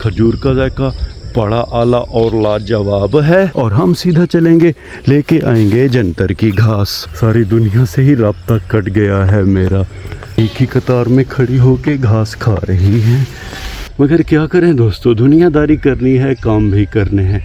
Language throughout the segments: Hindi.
खजूर का जायका बड़ा आला और लाजवाब है। और हम सीधा चलेंगे, लेके आएंगे जंतर की घास। सारी दुनिया से ही राब्ता कट गया है मेरा। एक ही कतार में खड़ी होके घास खा रही हैं, मगर क्या करें दोस्तों, दुनियादारी करनी है, काम भी करने हैं।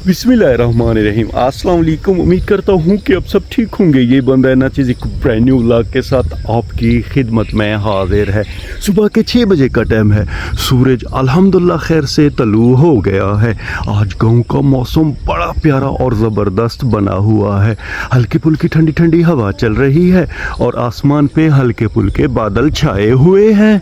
बिस्मिल्लाहिर्रहमानिर्रहीम। अस्सलाम वालेकुम। उम्मीद करता हूँ कि अब सब ठीक होंगे। ये बंदा है ना चीज़ एक ब्रांड न्यू व्लॉग के साथ आपकी खिदमत में हाजिर है। सुबह के 6 बजे का टाइम है। सूरज अल्हम्दुलिल्लाह खैर से तलू हो गया है। आज गाँव का मौसम बड़ा प्यारा और ज़बरदस्त बना हुआ है। हल्की फुल्की ठंडी ठंडी हवा चल रही है और आसमान पे हल्के फुल्के बादल छाए हुए हैं।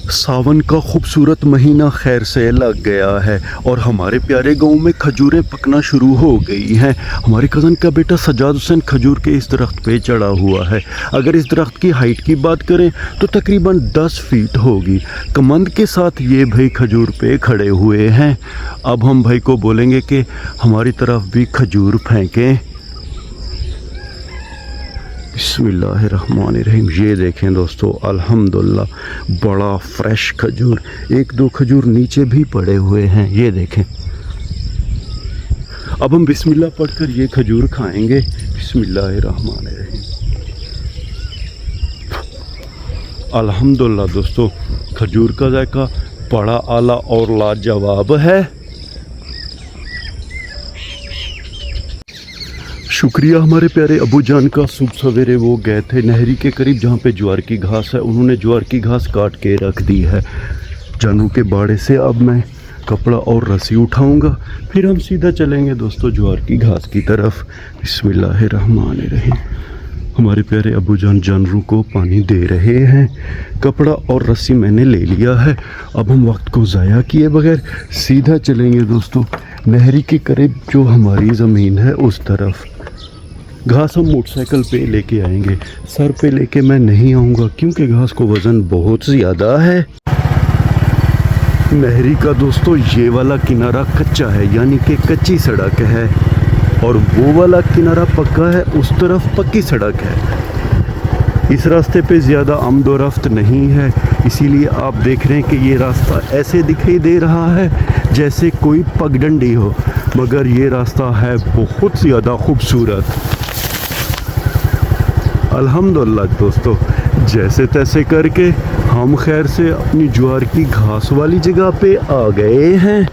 सावन का खूबसूरत महीना खैर से लग गया है और हमारे प्यारे गांव में खजूरें पकना शुरू हो गई हैं। हमारे कज़न का बेटा सजाद हुसैन खजूर के इस दरख्त पे चढ़ा हुआ है। अगर इस दरख्त की हाइट की बात करें तो तकरीबन 10 फीट होगी। कमंद के साथ ये भाई खजूर पे खड़े हुए हैं। अब हम भाई को बोलेंगे कि हमारी तरफ भी खजूर फेंकें। बिस्मिल्लाहिर्रहमानिर्रहीम। ये देखें दोस्तों, अल्हम्दुलिल्लाह बड़ा फ्रेश खजूर। 1-2 खजूर नीचे भी पड़े हुए हैं, ये देखें। अब हम बिस्मिल्लाह पढ़कर ये खजूर खाएंगे। बिस्मिल्लाहिर्रहमानिर्रहीम। अल्हम्दुलिल्लाह दोस्तों, खजूर का जायका बड़ा आला और लाजवाब है। शुक्रिया हमारे प्यारे अबू जान का। सुबह सवेरे वो गए थे नहरी के करीब जहाँ पे ज्वार की घास है। उन्होंने ज्वार की घास काट के रख दी है। जानू के बाड़े से अब मैं कपड़ा और रस्सी उठाऊंगा, फिर हम सीधा चलेंगे दोस्तों ज्वार की घास की तरफ। बिस्मिल्लाहिर्रहमानिर्रहीम। हमारे प्यारे अबू जान जानवरों को पानी दे रहे हैं। कपड़ा और रस्सी मैंने ले लिया है। अब हम वक्त को ज़ाया किए बगैर सीधा चलेंगे दोस्तों नहरी के करीब जो हमारी ज़मीन है उस तरफ। घास हम मोटरसाइकिल पे लेके आएंगे, सर पे लेके मैं नहीं आऊँगा क्योंकि घास को वज़न बहुत ज़्यादा है। नहरी का दोस्तों ये वाला किनारा कच्चा है, यानी कि कच्ची सड़क है, और वो वाला किनारा पक्का है, उस तरफ पक्की सड़क है। इस रास्ते पे ज़्यादा आमदोरफ्त नहीं है, इसीलिए आप देख रहे हैं कि ये रास्ता ऐसे दिखाई दे रहा है जैसे कोई पगडंडी हो, मगर ये रास्ता है बहुत ज़्यादा खूबसूरत। अल्हम्दुलिल्लाह दोस्तों, जैसे तैसे करके हम खैर से अपनी ज्वार की घास वाली जगह पे आ गए हैं।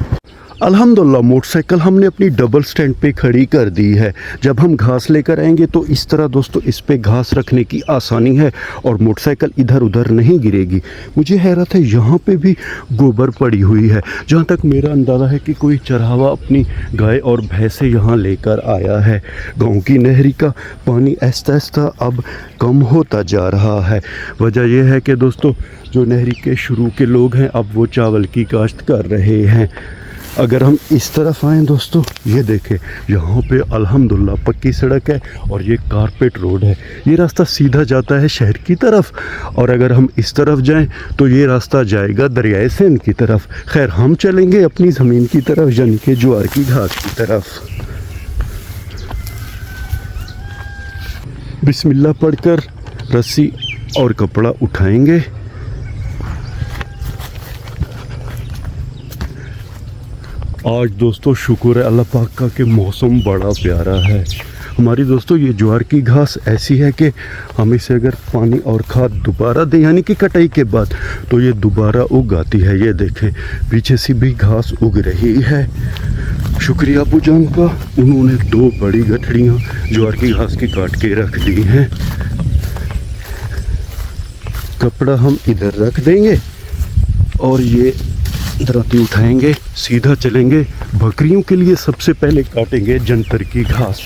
अल्हम्दुलिल्लाह मोटरसाइकिल हमने अपनी डबल स्टैंड पे खड़ी कर दी है। जब हम घास लेकर आएंगे तो इस तरह दोस्तों इस पे घास रखने की आसानी है और मोटरसाइकिल इधर उधर नहीं गिरेगी। मुझे हैरत है यहाँ पे भी गोबर पड़ी हुई है। जहाँ तक मेरा अंदाज़ा है कि कोई चरवाहा अपनी गाय और भैंसे यहाँ लेकर आया है। गाँव की नहरी का पानी आहिस्ता आहिस्ता अब कम होता जा रहा है। वजह यह है कि दोस्तों जो नहरी के शुरू के लोग हैं अब वो चावल की काश्त कर रहे हैं। अगर हम इस तरफ आएँ दोस्तों, ये देखें यहाँ पे अल्हम्दुलिल्लाह पक्की सड़क है और ये कारपेट रोड है। ये रास्ता सीधा जाता है शहर की तरफ, और अगर हम इस तरफ जाएं तो ये रास्ता जाएगा दरियाए सिंध की तरफ। खैर हम चलेंगे अपनी ज़मीन की तरफ, यानी कि ज्वार की घास की तरफ। बिस्मिल्लाह पढ़कर रस्सी और कपड़ा उठाएंगे। आज दोस्तों शुक्र है अल्लाह पाक का कि मौसम बड़ा प्यारा है। हमारी दोस्तों ये ज्वार की घास ऐसी है कि हम इसे अगर पानी और खाद दोबारा दें, यानी कि कटाई के बाद, तो ये दोबारा उग आती है। ये देखें पीछे से भी घास उग रही है। शुक्रिया अबू जान का, उन्होंने 2 बड़ी गठड़ियाँ ज्वार की घास की काट के रख दी हैं। कपड़ा हम इधर रख देंगे और ये दराती उठाएंगे, सीधा चलेंगे। बकरियों के लिए सबसे पहले काटेंगे जंतर की घास।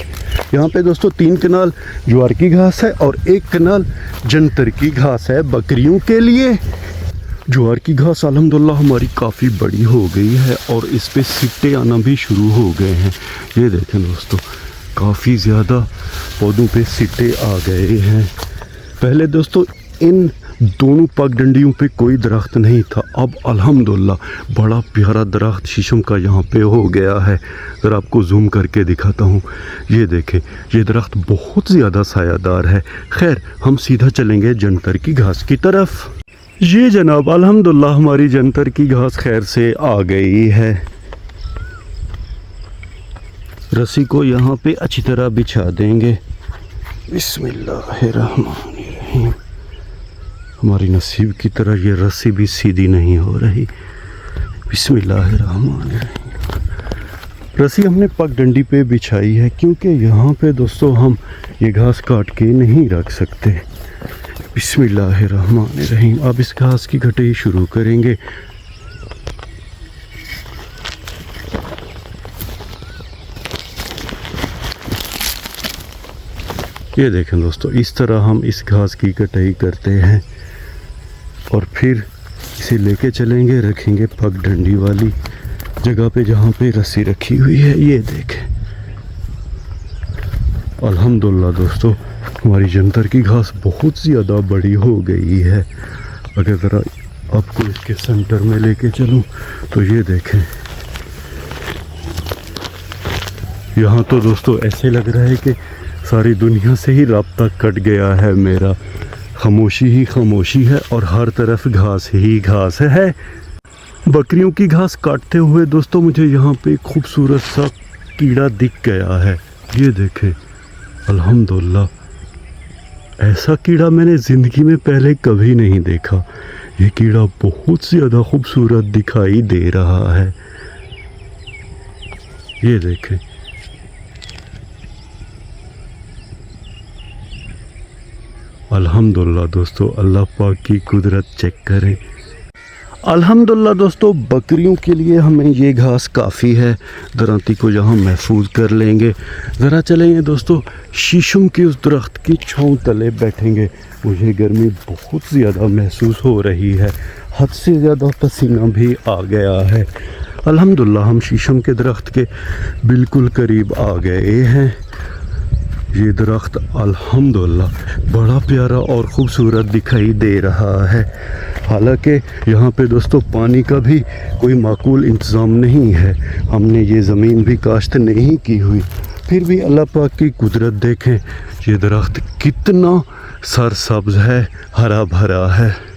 यहाँ पे दोस्तों 3 कनाल ज्वार की घास है और 1 कनाल जंतर की घास है बकरियों के लिए। ज्वार की घास अल्हम्दुलिल्लाह हमारी काफ़ी बड़ी हो गई है और इस पे सिट्टे आना भी शुरू हो गए हैं। ये देखें दोस्तों, काफ़ी ज़्यादा पौधों पे सिट्टे आ गए हैं। पहले दोस्तों इन दोनों पगडंडियों पे कोई दरख्त नहीं था। अब अल्हम्दुलिल्लाह बड़ा प्यारा दरख्त शीशम का यहाँ पे हो गया है। अगर आपको जूम करके दिखाता हूँ, ये देखें, ये दरख्त बहुत ज़्यादा सायादार है। खैर, हम सीधा चलेंगे जंतर की घास की तरफ। ये जनाब अल्हम्दुलिल्लाह हमारी जंतर की घास खैर से आ गई है। रस्सी को यहाँ पे अच्छी तरह बिछा देंगे। बिस्मिल्लाहिर्रहमानिर्रहीम। हमारी नसीब की तरह ये रस्सी भी सीधी नहीं हो रही। बिस्मिल्लाहिर्रहमानिर्रहीम। रस्सी हमने पगडंडी पे बिछाई है क्योंकि यहाँ पे दोस्तों हम ये घास काट के नहीं रख सकते। बिस्मिल्लाहिर्रहमानिर्रहीम। अब इस घास की कटाई शुरू करेंगे। ये देखें दोस्तों, इस तरह हम इस घास की कटाई करते हैं और फिर इसे लेके चलेंगे, रखेंगे पगडंडी वाली जगह पे जहाँ पे रस्सी रखी हुई है। ये देखें, अल्हम्दुलिल्लाह दोस्तों हमारी जंतर की घास बहुत ज़्यादा बड़ी हो गई है। अगर ज़रा आपको इसके सेंटर में लेके चलूँ तो ये देखें, यहाँ तो दोस्तों ऐसे लग रहा है कि सारी दुनिया से ही राब्ता कट गया है मेरा। खामोशी ही खामोशी है और हर तरफ घास ही घास है। बकरियों की घास काटते हुए दोस्तों मुझे यहाँ पे खूबसूरत सा कीड़ा दिख गया है। ये देखें, अल्हम्दुलिल्लाह ऐसा कीड़ा मैंने ज़िंदगी में पहले कभी नहीं देखा। ये कीड़ा बहुत ज़्यादा खूबसूरत दिखाई दे रहा है। ये देखें, अल्हम्दुलिल्लाह दोस्तों, अल्लाह पाक की कुदरत चेक करें। अल्हम्दुलिल्लाह दोस्तों, बकरियों के लिए हमें ये घास काफ़ी है। दरांती को यहाँ महफूज कर लेंगे। ज़रा चलेंगे दोस्तों, शीशम के उस दरख्त की छाँव तले बैठेंगे। मुझे गर्मी बहुत ज़्यादा महसूस हो रही है, हद से ज़्यादा पसीना भी आ गया है। अल्हम्दुलिल्लाह हम शीशम के दरख्त के बिल्कुल करीब आ गए हैं। ये दरख्त अल्हम्दुलिल्लाह बड़ा प्यारा और ख़ूबसूरत दिखाई दे रहा है। हालांकि यहाँ पे दोस्तों पानी का भी कोई माकूल इंतज़ाम नहीं है। हमने ये ज़मीन भी काश्त नहीं की हुई, फिर भी अल्लाह पाक की कुदरत देखें। ये दरख्त कितना सरसब्ज़ है, हरा भरा है।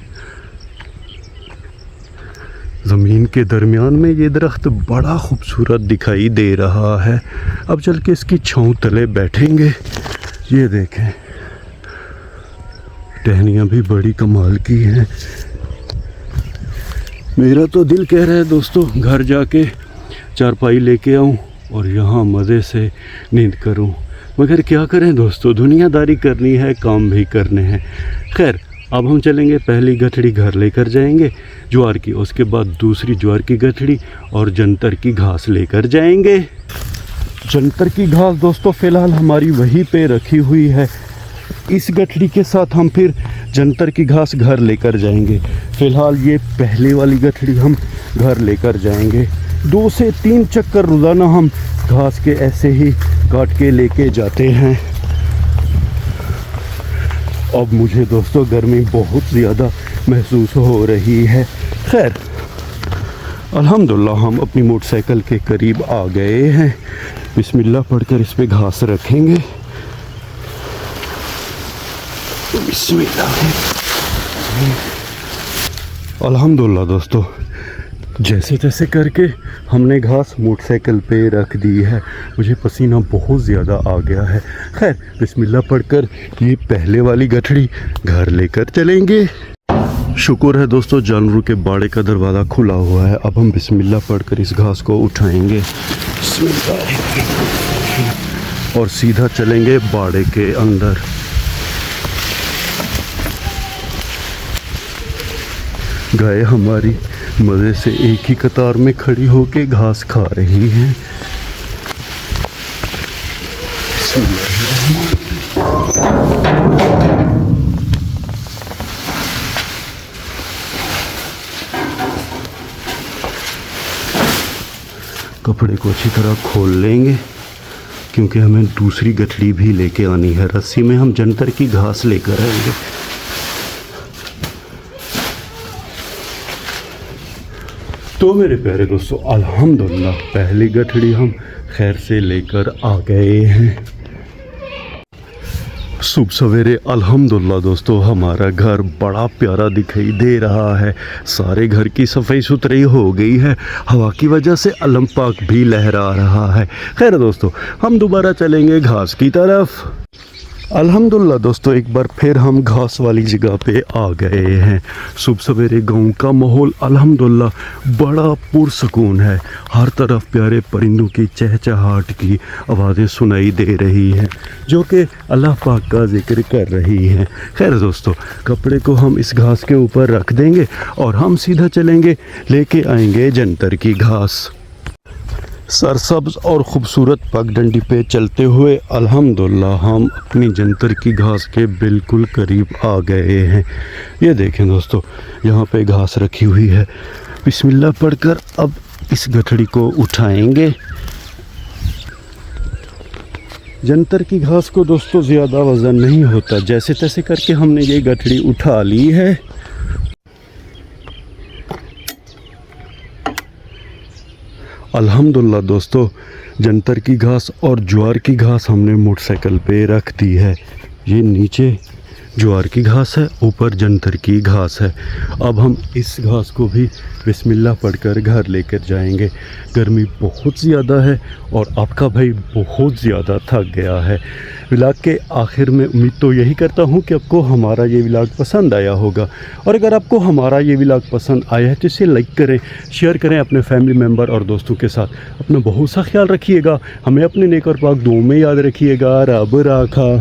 ज़मीन के दरमियान में ये दरख्त बड़ा खूबसूरत दिखाई दे रहा है। अब चल के इसकी छाँव तले बैठेंगे। ये देखें, टहनियाँ भी बड़ी कमाल की हैं। मेरा तो दिल कह रहा है दोस्तों घर जाके चारपाई लेके आऊँ और यहाँ मज़े से नींद करूँ, मगर क्या करें दोस्तों, दुनियादारी करनी है, काम भी करने हैं। खैर, अब हम चलेंगे, पहली गठड़ी घर लेकर जाएंगे ज्वार की, उसके बाद दूसरी ज्वार की गठड़ी और जंतर की घास लेकर जाएंगे। जंतर की घास दोस्तों फ़िलहाल हमारी वहीं पे रखी हुई है। इस गठड़ी के साथ हम फिर जंतर की घास घर लेकर जाएंगे। फ़िलहाल ये पहले वाली गठड़ी हम घर लेकर जाएंगे। 2 से 3 चक्कर रोज़ाना हम घास के ऐसे ही काट के लेके जाते हैं। अब मुझे दोस्तों गर्मी बहुत ज़्यादा महसूस हो रही है। खैर, अल्हम्दुलिल्लाह हम अपनी मोटरसाइकिल के करीब आ गए हैं। बिस्मिल्लाह पढ़कर इस पे घास रखेंगे। बिस्मिल्लाह। अल्हम्दुलिल्लाह दोस्तों, जैसे तैसे करके हमने घास मोटरसाइकिल पे रख दी है। मुझे पसीना बहुत ज़्यादा आ गया है। खैर, बिस्मिल्लाह पढ़कर ये पहले वाली गठड़ी घर लेकर चलेंगे। शुक्र है दोस्तों जानवरों के बाड़े का दरवाज़ा खुला हुआ है। अब हम बिस्मिल्लाह पढ़कर इस घास को उठाएंगे और सीधा चलेंगे बाड़े के अंदर। गाय हमारी मज़े से एक ही कतार में खड़ी होके घास खा रही हैं। कपड़े को अच्छी तरह खोल लेंगे क्योंकि हमें दूसरी गठड़ी भी लेके आनी है। रस्सी में हम जंतर की घास लेकर आएंगे। तो मेरे प्यारे दोस्तों अल्हम्दुलिल्लाह पहली गठड़ी हम खैर से लेकर आ गए हैं। सुबह सवेरे अल्हम्दुलिल्लाह दोस्तों हमारा घर बड़ा प्यारा दिखाई दे रहा है। सारे घर की सफाई सुथरी हो गई है। हवा की वजह से अलम पाक भी लहरा रहा है। खैर दोस्तों हम दोबारा चलेंगे घास की तरफ। अल्हम्दुलिल्लाह दोस्तों एक बार फिर हम घास वाली जगह पे आ गए हैं। सुबह सवेरे गांव का माहौल अल्हम्दुलिल्लाह बड़ा पुरसकून है। हर तरफ प्यारे परिंदों की चहचहाट की आवाज़ें सुनाई दे रही हैं जो कि अल्लाह पाक का जिक्र कर रही हैं। खैर दोस्तों कपड़े को हम इस घास के ऊपर रख देंगे और हम सीधा चलेंगे लेके आएंगे जंतर की घास। सरसब्ज और ख़ूबसूरत पगडंडी पे चलते हुए अल्हम्दुलिल्लाह हम अपनी जंतर की घास के बिल्कुल करीब आ गए हैं। ये देखें दोस्तों यहाँ पे घास रखी हुई है। बिस्मिल्लाह पढ़कर अब इस गठड़ी को उठाएंगे। जंतर की घास को दोस्तों ज़्यादा वज़न नहीं होता, जैसे तैसे करके हमने ये गठड़ी उठा ली है। अल्हम्दुलिल्लाह दोस्तों जंतर की घास और ज्वार की घास हमने मोटरसाइकिल पे रख दी है। ये नीचे ज्वार की घास है, ऊपर जंतर की घास है। अब हम इस घास को भी बिस्मिल्लाह पढ़कर घर लेकर जाएंगे। गर्मी बहुत ज़्यादा है और आपका भाई बहुत ज़्यादा थक गया है। व्लॉग के आखिर में उम्मीद तो यही करता हूँ कि आपको हमारा ये व्लॉग पसंद आया होगा, और अगर आपको हमारा ये व्लॉग पसंद आया है तो इसे लाइक करें, शेयर करें अपने फैमिली मेम्बर और दोस्तों के साथ। अपना बहुत सा ख्याल रखिएगा, हमें अपने नेक और पाक दुआओं में याद रखिएगा। रब राखा।